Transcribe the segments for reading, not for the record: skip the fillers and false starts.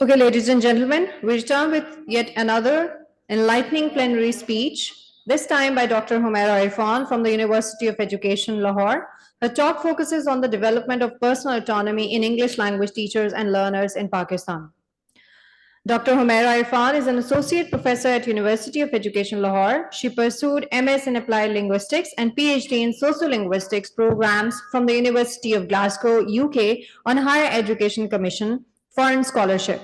Okay, ladies and gentlemen, we return with yet another enlightening plenary speech, this time by Dr. Humaira Irfan from the University of Education Lahore. Her talk focuses on the development of personal autonomy in English language teachers and learners in Pakistan. Dr. Humaira Irfan is an associate professor at University of Education Lahore. She pursued MS in Applied Linguistics and PhD in Sociolinguistics programs from the University of Glasgow, UK on Higher Education Commission Foreign Scholarship.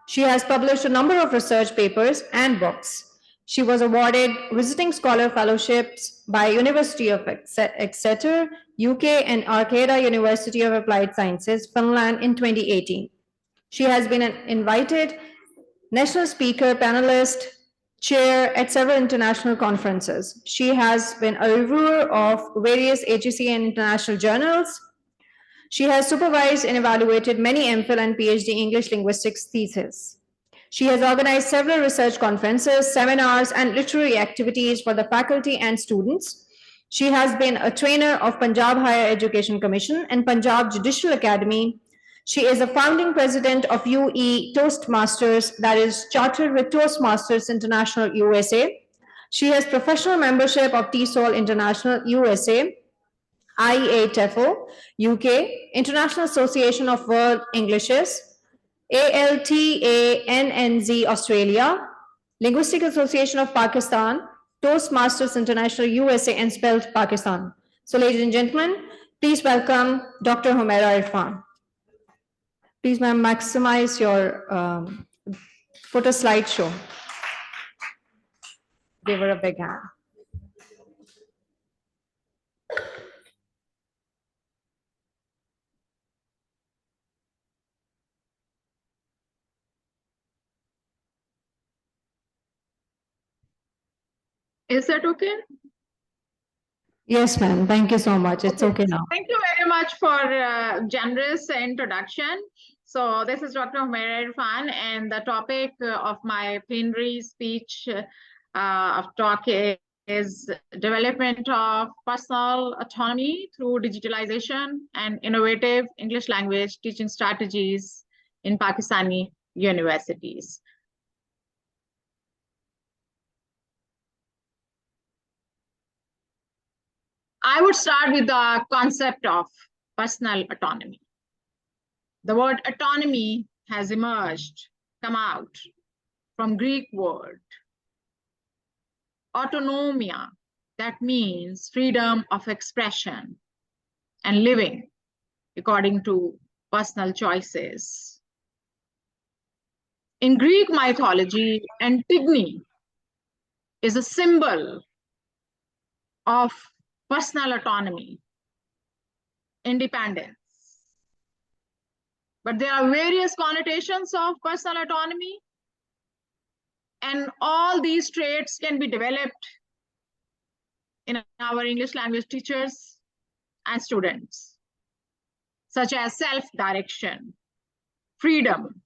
She has published a number of research papers and books. She was awarded Visiting Scholar Fellowships by University of Exeter, UK and Arcata University of Applied Sciences, Finland in 2018. She has been an invited national speaker, panelist, chair at several international conferences. She has been a reviewer of various HEC and international journals. She has supervised and evaluated many MPhil and PhD English linguistics theses. She has organized several research conferences, seminars, and literary activities for the faculty and students. She has been a trainer of Punjab Higher Education Commission and Punjab Judicial Academy. She is a founding president of UE Toastmasters, that is chartered with Toastmasters International USA. She has professional membership of TESOL International USA, IEA TEFL, UK, International Association of World Englishes, ALTANNZ Australia, Linguistic Association of Pakistan, Toastmasters International USA, and Spelt Pakistan. So, ladies and gentlemen, please welcome Dr. Humaira Irfan. Please, ma'am, maximize your put a slideshow. Give her a big hand. Is that okay? Yes, ma'am. Thank you so much. It's okay now. Thank you very much for generous introduction. So this is Dr. Humaira Irfan, and the topic of my plenary speech of talk is development of personal autonomy through digitalization and innovative English language teaching strategies in Pakistani universities. I would start with the concept of personal autonomy. The word autonomy has come out from Greek word autonomia, that means freedom of expression and living according to personal choices. In Greek mythology, Antigone is a symbol of personal autonomy, independence. But there are various connotations of personal autonomy, and all these traits can be developed in our English language teachers and students, such as self-direction, freedom,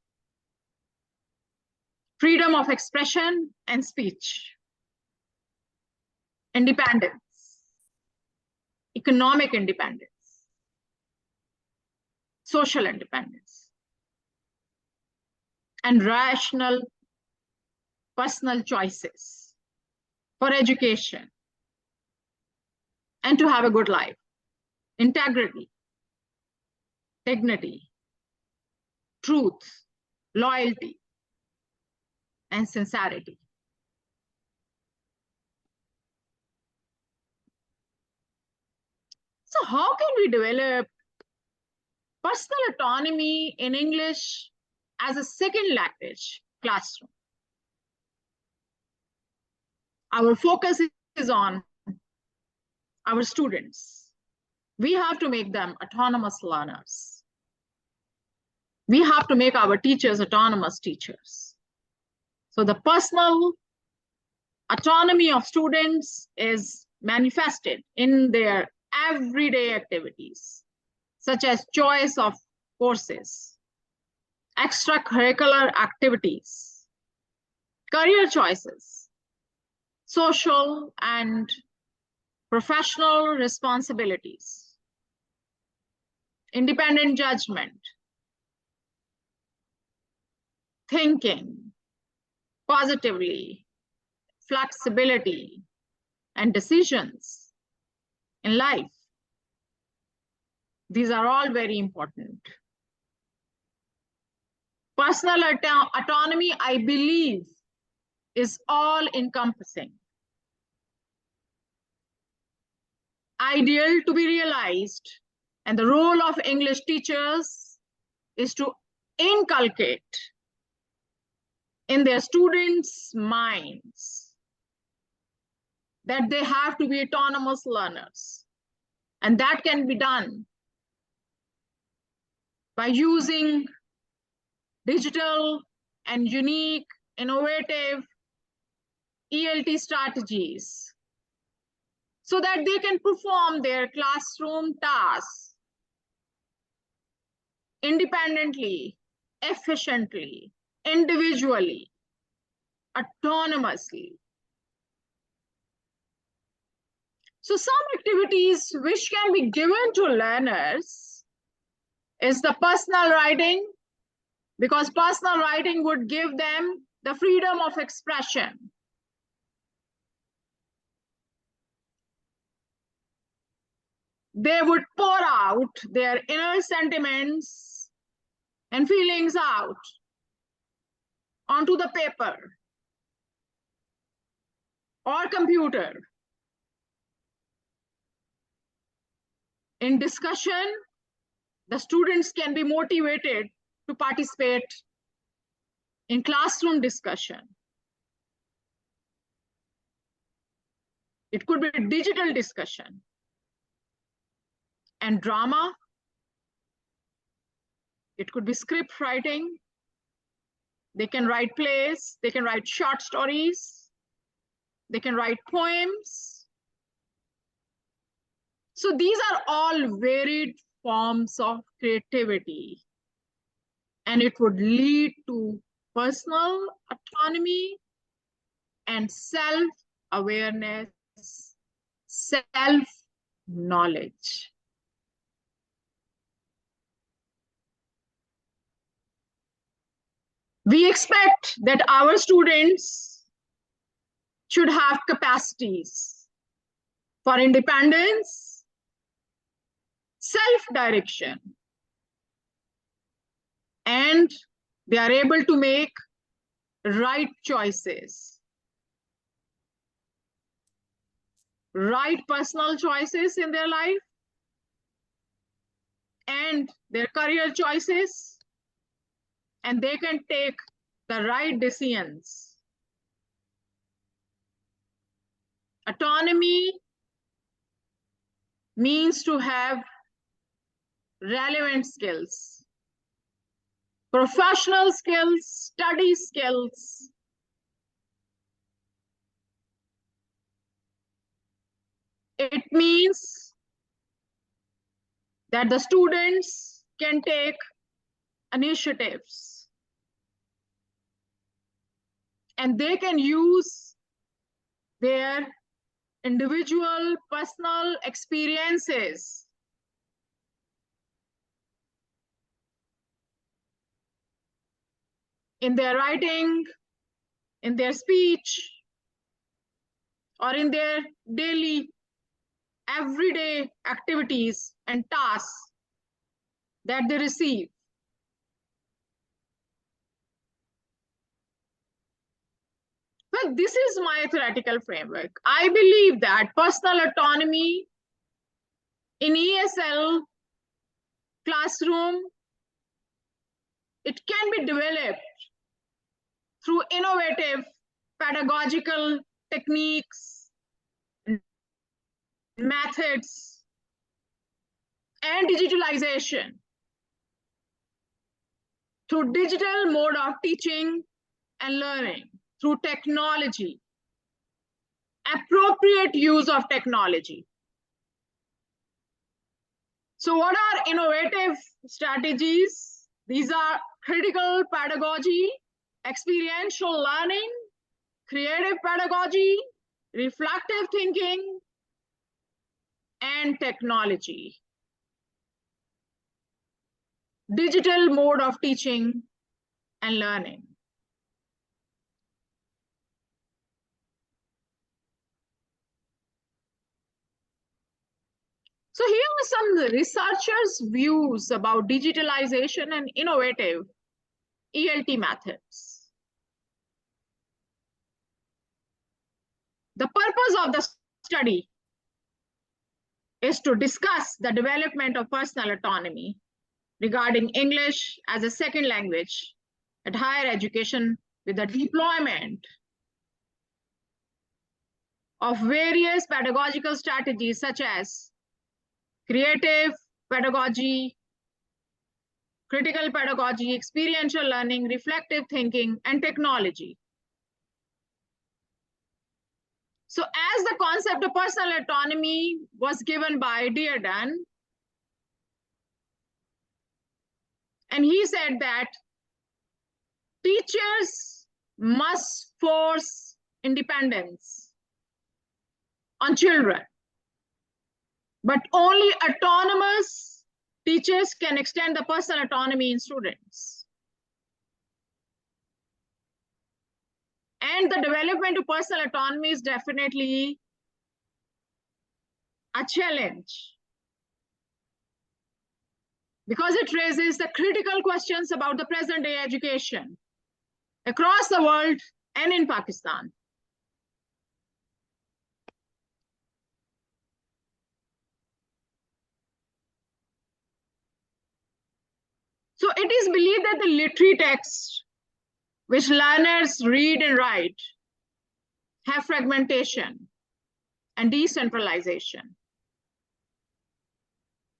freedom of expression and speech, independence, economic independence, social independence, and rational personal choices for education and to have a good life, integrity, dignity, truth, loyalty, and sincerity. So how can we develop personal autonomy in English as a second language classroom? Our focus is on our students. We have to make them autonomous learners. We have to make our teachers autonomous teachers. So the personal autonomy of students is manifested in their everyday activities, such as choice of courses, extracurricular activities, career choices, social and professional responsibilities, independent judgment, thinking positively, flexibility, and decisions in life. These are all very important. Personal autonomy, I believe, is all encompassing. Ideal to be realized, and the role of English teachers is to inculcate in their students' minds that they have to be autonomous learners. And that can be done by using digital and unique, innovative ELT strategies so that they can perform their classroom tasks independently, efficiently, individually, autonomously. So some activities which can be given to learners is the personal writing, because personal writing would give them the freedom of expression. They would pour out their inner sentiments and feelings out onto the paper or computer. In discussion, the students can be motivated to participate in classroom discussion. It could be digital discussion and drama. It could be script writing. They can write plays. They can write short stories. They can write poems. So these are all varied forms of creativity, and it would lead to personal autonomy and self-awareness, self-knowledge. We expect that our students should have capacities for independence, self-direction, and they are able to make right choices, right personal choices in their life, and their career choices, and they can take the right decisions. Autonomy means to have relevant skills, professional skills, study skills. It means that the students can take initiatives and they can use their individual personal experiences in their writing, in their speech, or in their daily, everyday activities and tasks that they receive. Well, this is my theoretical framework. I believe that personal autonomy in ESL classroom, it can be developed through innovative pedagogical techniques, methods, and digitalization, through digital mode of teaching and learning, through technology, appropriate use of technology. So what are innovative strategies? These are critical pedagogy, experiential learning, creative pedagogy, reflective thinking, and technology. Digital mode of teaching and learning. So here are some researchers' views about digitalization and innovative ELT methods. The purpose of the study is to discuss the development of personal autonomy regarding English as a second language at higher education with the deployment of various pedagogical strategies such as creative pedagogy, critical pedagogy, experiential learning, reflective thinking, and technology. So as the concept of personal autonomy was given by Dearden, and he said that teachers must force independence on children, but only autonomous teachers can extend the personal autonomy in students. And the development of personal autonomy is definitely a challenge because it raises the critical questions about the present day education across the world and in Pakistan. So it is believed that the literary texts which learners read and write have fragmentation and decentralization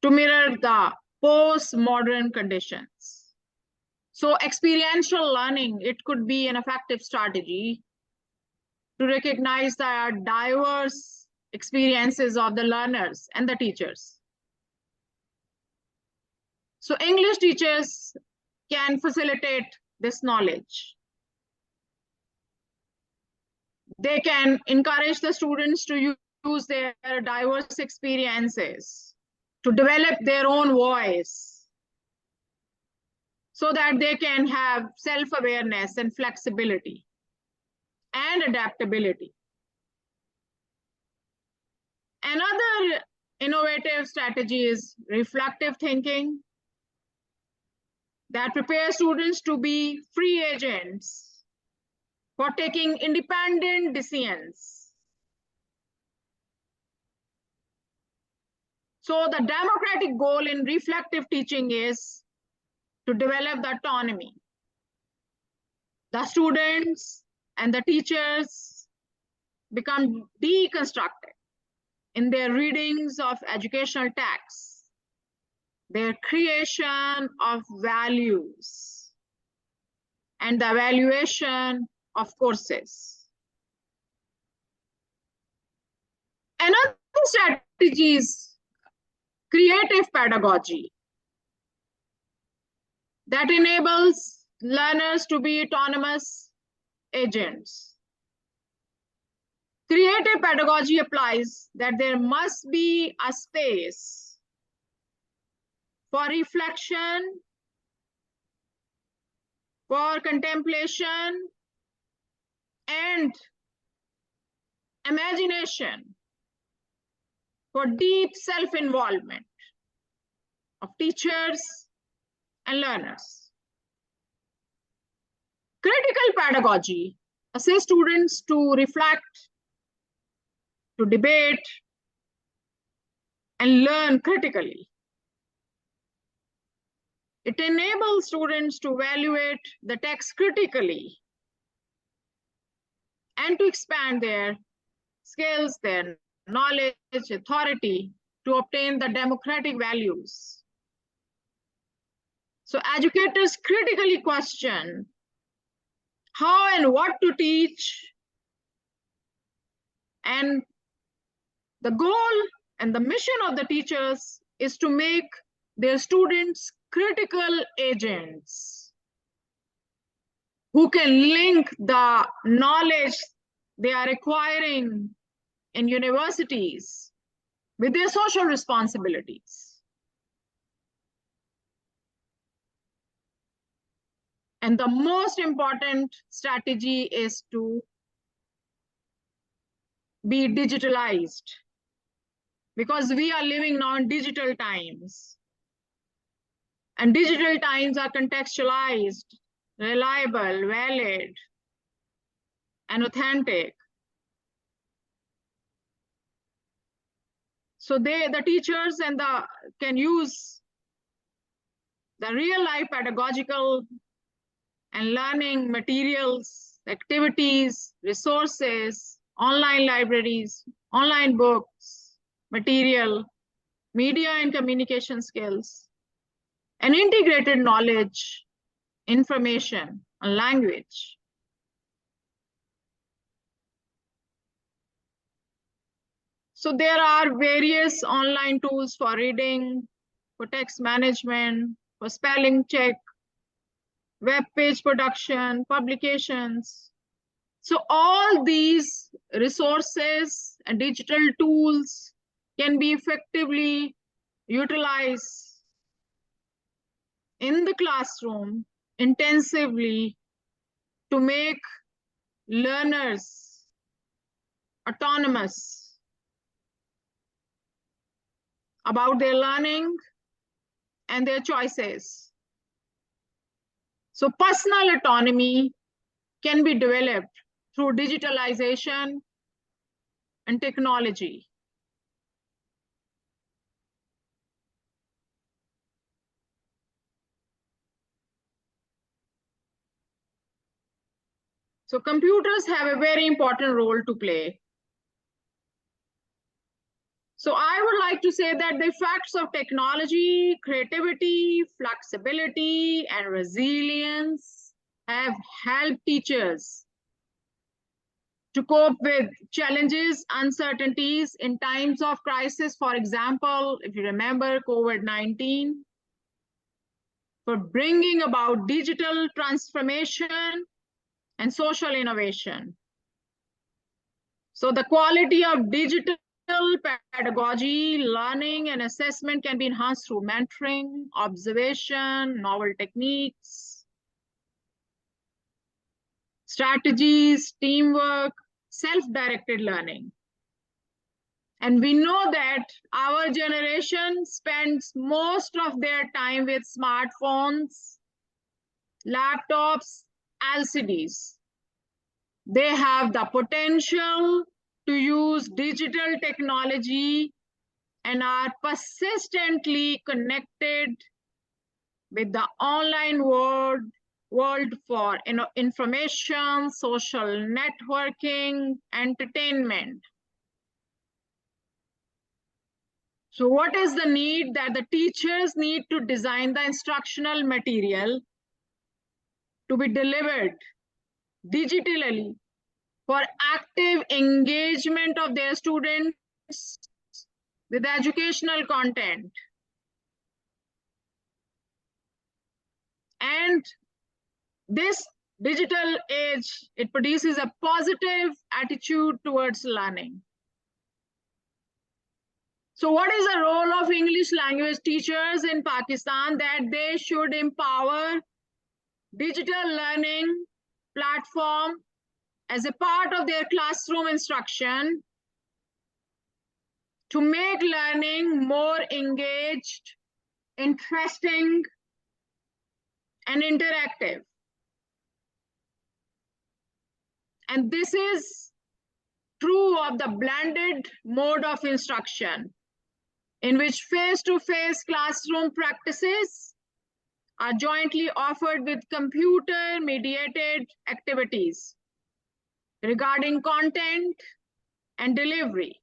to mirror the postmodern conditions. So experiential learning, it could be an effective strategy to recognize the diverse experiences of the learners and the teachers. So English teachers can facilitate this knowledge. They can encourage the students to use their diverse experiences to develop their own voice so that they can have self-awareness and flexibility and adaptability. Another innovative strategy is reflective thinking that prepares students to be free agents for taking independent decisions. So the democratic goal in reflective teaching is to develop the autonomy. The students and the teachers become deconstructed in their readings of educational texts, their creation of values, and the evaluation of courses. Another strategy is creative pedagogy that enables learners to be autonomous agents. Creative pedagogy applies that there must be a space for reflection, for contemplation, and imagination, for deep self-involvement of teachers and learners. Critical pedagogy assists students to reflect, to debate, and learn critically. It enables students to evaluate the text critically and to expand their skills, their knowledge, authority to obtain the democratic values. So educators critically question how and what to teach, and the goal and the mission of the teachers is to make their students critical agents who can link the knowledge they are acquiring in universities with their social responsibilities. And the most important strategy is to be digitalized. because we are living now in digital times. And digital times are contextualized, reliable, valid, and authentic. So the teachers can use the real life pedagogical and learning materials, activities, resources, online libraries, online books, material, media and communication skills, and integrated knowledge, information, and language. So there are various online tools for reading, for text management, for spelling check, web page production, publications. So all these resources and digital tools can be effectively utilized in the classroom intensively to make learners autonomous about their learning and their choices. So personal autonomy can be developed through digitalization and technology. So computers have a very important role to play. So I would like to say that the effects of technology, creativity, flexibility, and resilience have helped teachers to cope with challenges, uncertainties in times of crisis. For example, if you remember COVID-19, for bringing about digital transformation and social innovation. So the quality of digital pedagogy, learning, and assessment can be enhanced through mentoring, observation, novel techniques, strategies, teamwork, self-directed learning. And we know that our generation spends most of their time with smartphones, laptops, LCDs. They have the potential to use digital technology and are persistently connected with the online world for information, social networking, entertainment. So what is the need? That the teachers need to design the instructional material to be delivered digitally for active engagement of their students with educational content. And this digital age, it produces a positive attitude towards learning. So what is the role of English language teachers in Pakistan? That they should empower digital learning platform as a part of their classroom instruction to make learning more engaged, interesting, and interactive. And this is true of the blended mode of instruction, in which face-to-face classroom practices are jointly offered with computer-mediated activities regarding content and delivery.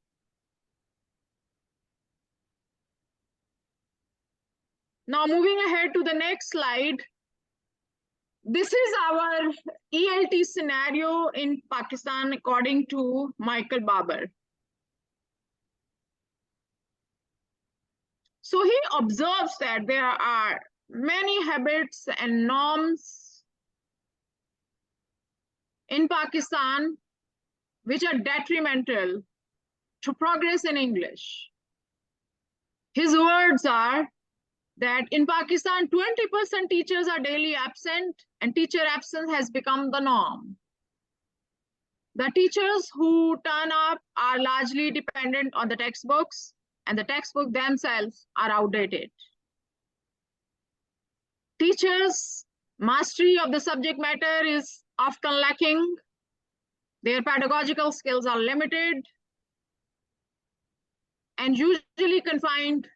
Now moving ahead to the next slide. This is our ELT scenario in Pakistan according to Michael Barber. So he observes that there are many habits and norms in Pakistan which are detrimental to progress in English. His words are that in Pakistan, 20% teachers are daily absent, and teacher absence has become the norm. The teachers who turn up are largely dependent on the textbooks, and the textbook themselves are outdated. Teachers' mastery of the subject matter is often lacking. Their pedagogical skills are limited and usually confined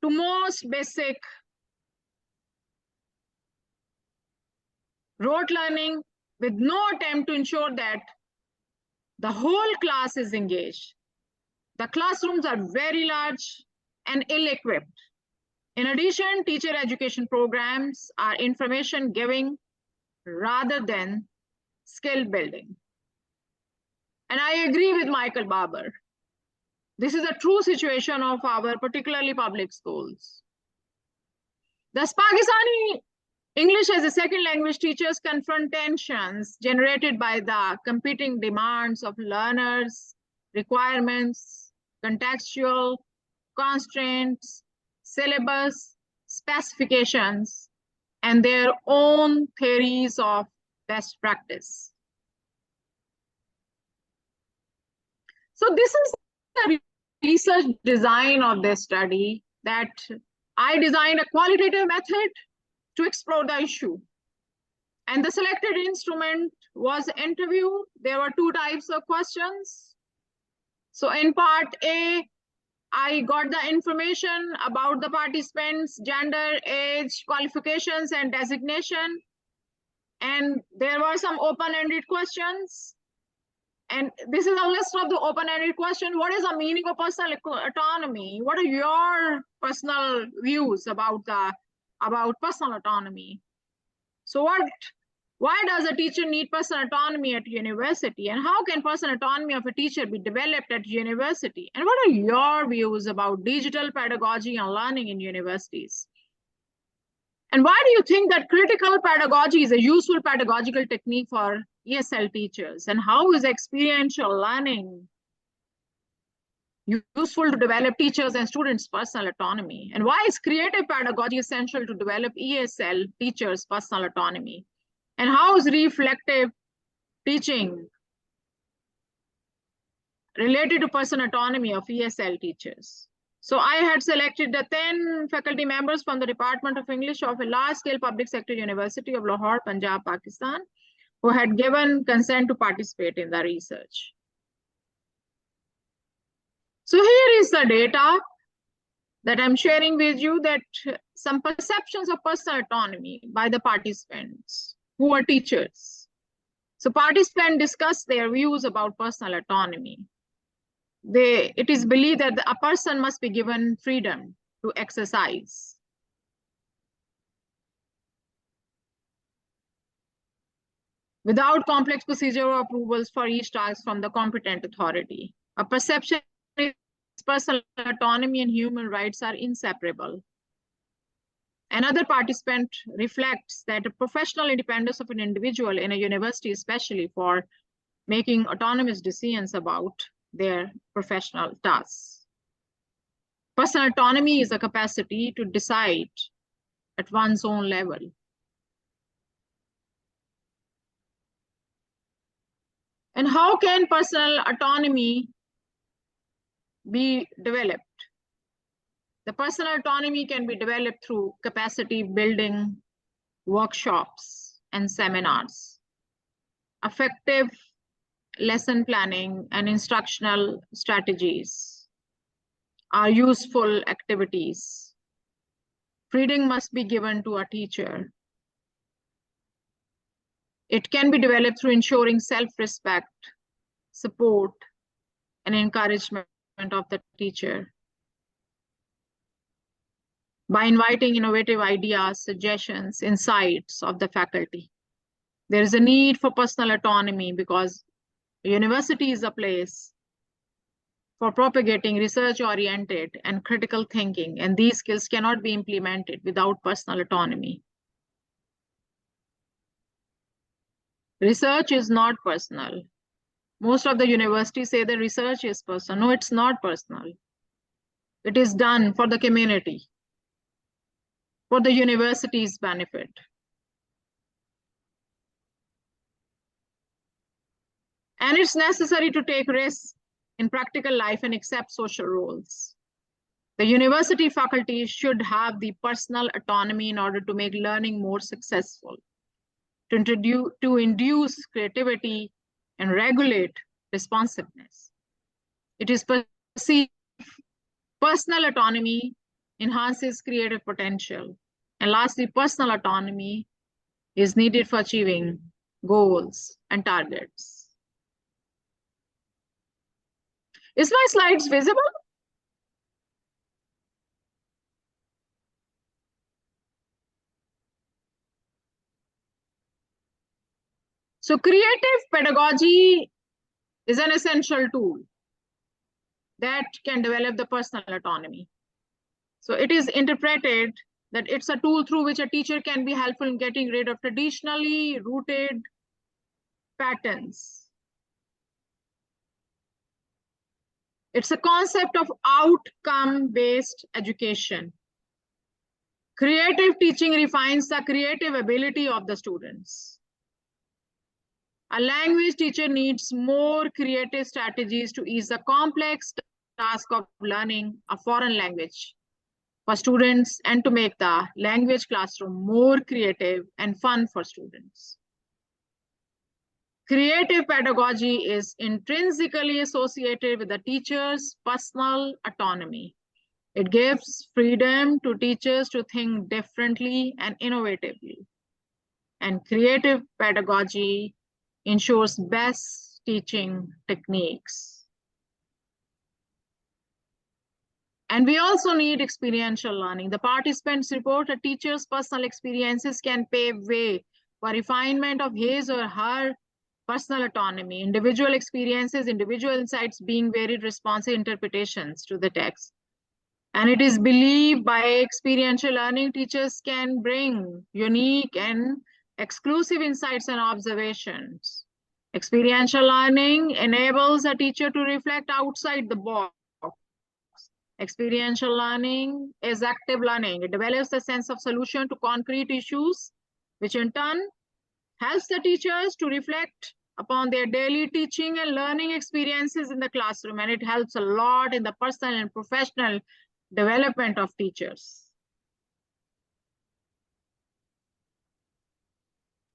to most basic rote learning, with no attempt to ensure that the whole class is engaged. The classrooms are very large and ill-equipped. In addition, teacher education programs are information giving rather than skill building. And I agree with Michael Barber. This is a true situation of our particularly public schools. Thus, Pakistani English as a second language teachers confront tensions generated by the competing demands of learners, requirements, contextual constraints, syllabus, specifications, and their own theories of best practice. So this is the research design of this study, that I designed a qualitative method to explore the issue. And the selected instrument was interview. There were two types of questions. So in part A, I got the information about the participants' gender, age, qualifications, and designation. And there were some open-ended questions. And this is a list of the open-ended questions. What is the meaning of personal autonomy? What are your personal views about personal autonomy? So why does a teacher need personal autonomy at university? And how can personal autonomy of a teacher be developed at university? And what are your views about digital pedagogy and learning in universities? And why do you think that critical pedagogy is a useful pedagogical technique for ESL teachers? And how is experiential learning useful to develop teachers and students' personal autonomy? And why is creative pedagogy essential to develop ESL teachers' personal autonomy? And how is reflective teaching related to personal autonomy of ESL teachers? So I had selected the 10 faculty members from the Department of English of a large-scale public sector University of Lahore, Punjab, Pakistan, who had given consent to participate in the research. So here is the data that I'm sharing with you, that some perceptions of personal autonomy by the participants who are teachers. So participants discussed their views about personal autonomy. It is believed that a person must be given freedom to exercise. Without complex procedural approvals for each task from the competent authority. A perception is personal autonomy and human rights are inseparable. Another participant reflects that the professional independence of an individual in a university, especially for making autonomous decisions about their professional tasks. Personal autonomy is a capacity to decide at one's own level. And how can personal autonomy be developed? The personal autonomy can be developed through capacity building, workshops, and seminars. Effective lesson planning and instructional strategies are useful activities. Freedom must be given to a teacher. It can be developed through ensuring self-respect, support, and encouragement of the teacher. By inviting innovative ideas, suggestions, insights of the faculty. There is a need for personal autonomy because university is a place for propagating research-oriented and critical thinking, and these skills cannot be implemented without personal autonomy. Research is not personal. Most of the universities say that research is personal. No, it's not personal. It is done for the community, for the university's benefit. And it's necessary to take risks in practical life and accept social roles. The university faculty should have the personal autonomy in order to make learning more successful, to induce creativity and regulate responsiveness. It is perceived personal autonomy enhances creative potential. And lastly, personal autonomy is needed for achieving goals and targets. Is my slides visible? So creative pedagogy is an essential tool that can develop the personal autonomy. So it is interpreted that it's a tool through which a teacher can be helpful in getting rid of traditionally rooted patterns. It's a concept of outcome-based education. Creative teaching refines the creative ability of the students. A language teacher needs more creative strategies to ease the complex task of learning a foreign language for students and to make the language classroom more creative and fun for students. Creative pedagogy is intrinsically associated with the teacher's personal autonomy. It gives freedom to teachers to think differently and innovatively. And creative pedagogy ensures best teaching techniques. And we also need experiential learning. The participants report a teacher's personal experiences can pave way for refinement of his or her personal autonomy, individual experiences, individual insights being varied responsive interpretations to the text. And it is believed by experiential learning, teachers can bring unique and exclusive insights and observations. Experiential learning enables a teacher to reflect outside the box. Experiential learning is active learning. It develops a sense of solution to concrete issues, which in turn helps the teachers to reflect upon their daily teaching and learning experiences in the classroom. And it helps a lot in the personal and professional development of teachers.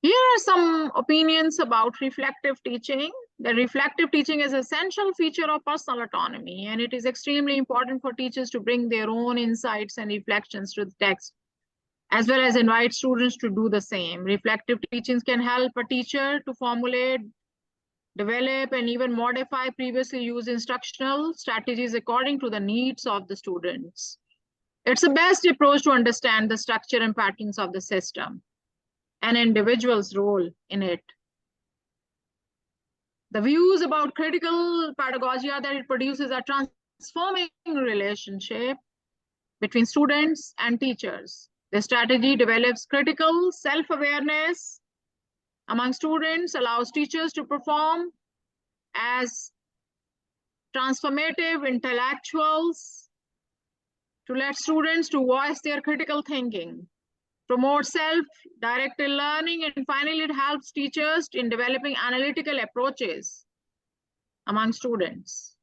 Here are some opinions about reflective teaching. The reflective teaching is an essential feature of personal autonomy, and it is extremely important for teachers to bring their own insights and reflections to the text, as well as invite students to do the same. Reflective teachings can help a teacher to formulate, develop, and even modify previously used instructional strategies according to the needs of the students. It's the best approach to understand the structure and patterns of the system and an individual's role in it. The views about critical pedagogy are that it produces a transforming relationship between students and teachers. The strategy develops critical self-awareness among students, allows teachers to perform as transformative intellectuals, to let students to voice their critical thinking, promote self-directed learning, and finally it helps teachers in developing analytical approaches among students.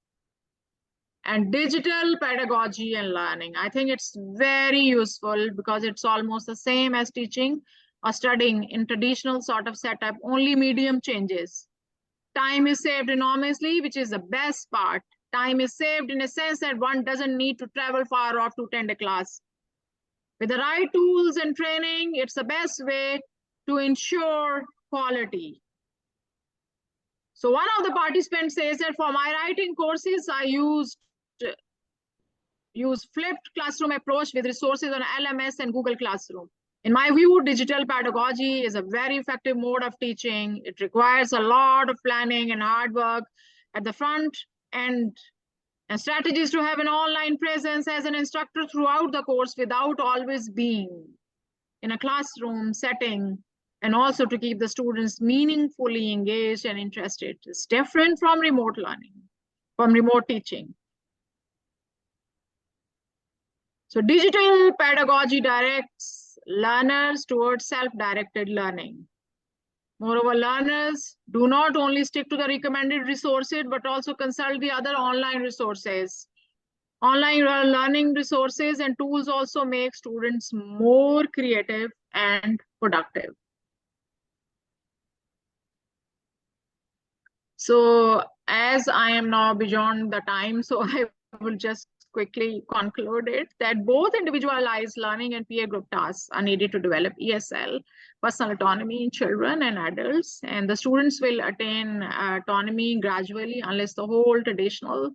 And digital pedagogy and learning. I think it's very useful because it's almost the same as teaching or studying in traditional sort of setup, only medium changes. Time is saved enormously, which is the best part. Time is saved in a sense that one doesn't need to travel far off to attend a class. With the right tools and training, it's the best way to ensure quality. So one of the participants says that for my writing courses, I use flipped classroom approach with resources on LMS and Google Classroom. In my view, digital pedagogy is a very effective mode of teaching. It requires a lot of planning and hard work at the front end and strategies to have an online presence as an instructor throughout the course without always being in a classroom setting, and also to keep the students meaningfully engaged and interested. It's different from remote learning, from remote teaching. So digital pedagogy directs learners towards self-directed learning. Moreover, learners do not only stick to the recommended resources, but also consult the other online resources. Online learning resources and tools also make students more creative and productive. So as I am now beyond the time, so I will just quickly conclude it that both individualized learning and peer group tasks are needed to develop ESL, personal autonomy in children and adults. And the students will attain autonomy gradually unless the whole traditional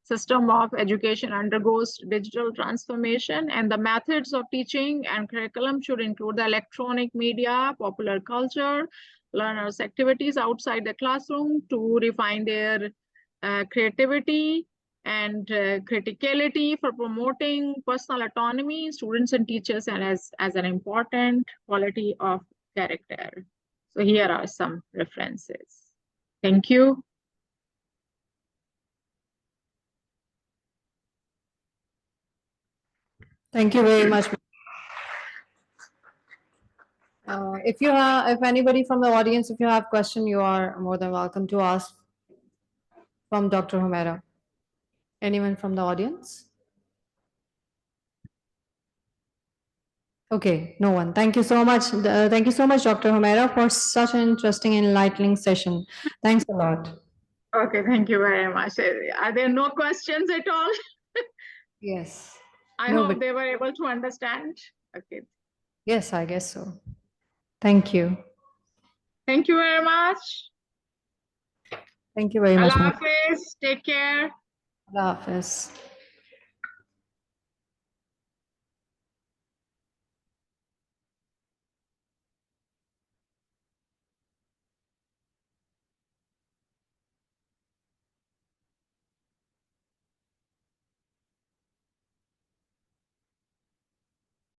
system of education undergoes digital transformation. And the methods of teaching and curriculum should include the electronic media, popular culture, learners' activities outside the classroom to refine their creativity and criticality for promoting personal autonomy, students and teachers, and as an important quality of character. So here are some references. Thank you. Thank you very much. If anybody from the audience, if you have question, you are more than welcome to ask from Dr. Humaira. Anyone from the audience? Okay, no one. Thank you so much. Thank you so much, Dr. Humaira, for such an interesting and enlightening session. Thanks a lot. Okay, thank you very much. Are there no questions at all? Yes. I hope they were able to understand. Okay. Yes, I guess so. Thank you. Thank you very much. Thank you very much. Allah Hafiz. Take care. Allah Hafiz.